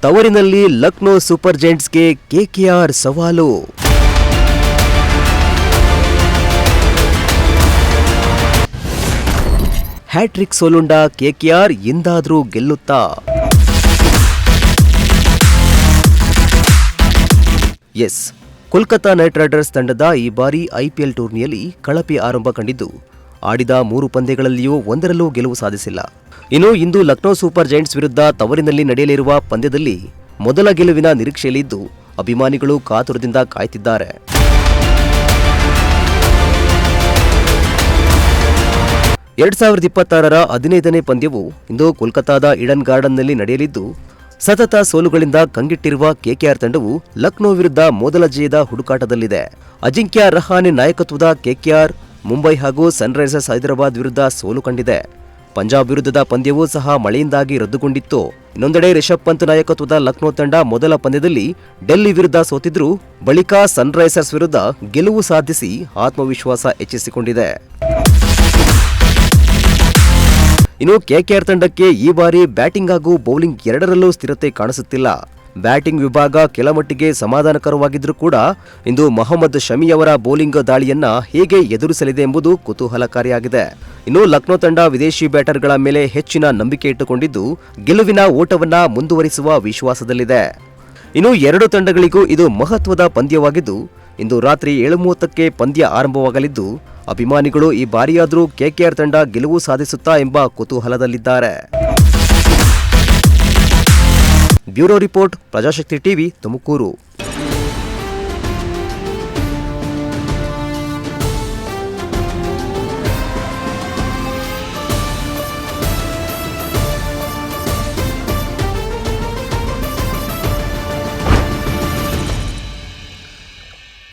ತವರಿನಲ್ಲಿ Lucknow super ಜೈಂಟ್ಸ್ಗೆ KKR ಸವಾಲು. Hat trick ಸೋಲುಂಡ ಕೆಕೆಆರ್ ಎಂದಾದ್ರೂ ಗೆಲ್ಲುತ್ತಾ? ಎಸ್, ಕೋಲ್ಕತಾ ನೈಟ್ ರೈಡರ್ಸ್ ತಂಡದ ಈ ಬಾರಿ ಐಪಿಎಲ್ ಟೂರ್ನಿಯಲ್ಲಿ ಕಳಪೆ ಆರಂಭ ಕಂಡಿದ್ದು, ಆಡಿದ 3 ಪಂದ್ಯಗಳಲ್ಲಿಯೂ ಒಂದರಲ್ಲೂ ಗೆಲುವು ಸಾಧಿಸಿಲ್ಲ. ಇನ್ನು ಇಂದು ಲಕ್ನೋ ಸೂಪರ್ ಜೈಂಟ್ಸ್ ವಿರುದ್ಧ ತವರಿನಲ್ಲಿ ನಡೆಯಲಿರುವ ಪಂದ್ಯದಲ್ಲಿ ಮೊದಲ ಗೆಲುವಿನ ನಿರೀಕ್ಷೆಯಲ್ಲಿದ್ದು, ಅಭಿಮಾನಿಗಳು ಕಾತುರದಿಂದ ಕಾಯ್ತಿದ್ದಾರೆ. ಎರಡ್ 2026ರ 15ನೇ ಪಂದ್ಯವು ಇಂದು ಕೋಲ್ಕತಾದ ಈಡನ್ ಗಾರ್ಡನ್ನಲ್ಲಿ ನಡೆಯಲಿದ್ದು, ಸತತ ಸೋಲುಗಳಿಂದ ಕಂಗೆಟ್ಟಿರುವ ಕೆಕೆಆರ್ ತಂಡವು ಲಕ್ನೋ ವಿರುದ್ಧ ಮೊದಲ ಜಯದ ಹುಡುಕಾಟದಲ್ಲಿದೆ. ಅಜಿಂಕ್ಯ ರಹಾನೆ ನಾಯಕತ್ವದ ಕೆಕೆಆರ್ ಮುಂಬೈ ಹಾಗೂ ಸನ್ರೈಸರ್ಸ್ ಹೈದರಾಬಾದ್ ವಿರುದ್ಧ ಸೋಲು ಕಂಡಿದೆ. ಪಂಜಾಬ್ ವಿರುದ್ಧದ ಪಂದ್ಯವೂ ಸಹ ಮಳೆಯಿಂದಾಗಿ ರದ್ದುಗೊಂಡಿತ್ತು. ಇನ್ನೊಂದೆಡೆ ರಿಷಬ್ ಪಂತ್ ನಾಯಕತ್ವದ ಲಕ್ನೋ ತಂಡ ಮೊದಲ ಪಂದ್ಯದಲ್ಲಿ ಡೆಲ್ಲಿ ವಿರುದ್ಧ ಸೋತಿದ್ರು, ಬಳಿಕ ಸನ್ರೈಸರ್ಸ್ ವಿರುದ್ಧ ಗೆಲುವು ಸಾಧಿಸಿ ಆತ್ಮವಿಶ್ವಾಸ ಹೆಚ್ಚಿಸಿಕೊಂಡಿದೆ. ಇನ್ನು ಕೆಕೆಆರ್ ತಂಡಕ್ಕೆ ಈ ಬಾರಿ ಬ್ಯಾಟಿಂಗ್ ಹಾಗೂ ಬೌಲಿಂಗ್ ಎರಡರಲ್ಲೂ ಸ್ಥಿರತೆ ಕಾಣಿಸುತ್ತಿಲ್ಲ. ಬ್ಯಾಟಿಂಗ್ ವಿಭಾಗ ಕೆಲಮಟ್ಟಿಗೆ ಸಮಾಧಾನಕರವಾಗಿದ್ದರೂ ಕೂಡ ಇಂದು ಮೊಹಮ್ಮದ್ ಶಮಿ ಅವರ ಬೌಲಿಂಗ್ ದಾಳಿಯನ್ನ ಹೇಗೆ ಎದುರಿಸಲಿದೆ ಎಂಬುದು ಕುತೂಹಲಕಾರಿಯಾಗಿದೆ. ಇನ್ನು ಲಕ್ನೋ ತಂಡ ವಿದೇಶಿ ಬ್ಯಾಟರ್ಗಳ ಮೇಲೆ ಹೆಚ್ಚಿನ ನಂಬಿಕೆ ಇಟ್ಟುಕೊಂಡಿದ್ದು, ಗೆಲುವಿನ ಓಟವನ್ನ ಮುಂದುವರಿಸುವ ವಿಶ್ವಾಸದಲ್ಲಿದೆ. ಇನ್ನು ಎರಡು ತಂಡಗಳಿಗೂ ಇದು ಮಹತ್ವದ ಪಂದ್ಯವಾಗಿದ್ದು, ಇಂದು ರಾತ್ರಿ 7:30ಕ್ಕೆ ಪಂದ್ಯ ಆರಂಭವಾಗಲಿದ್ದು, ಅಭಿಮಾನಿಗಳು ಈ ಬಾರಿಯಾದರೂ ಕೆಕೆಆರ್ ತಂಡ ಗೆಲುವು ಸಾಧಿಸುತ್ತಾ ಎಂಬ ಕುತೂಹಲದಲ್ಲಿದ್ದಾರೆ. Bureau report, Prajashakti TV, Tumakuru.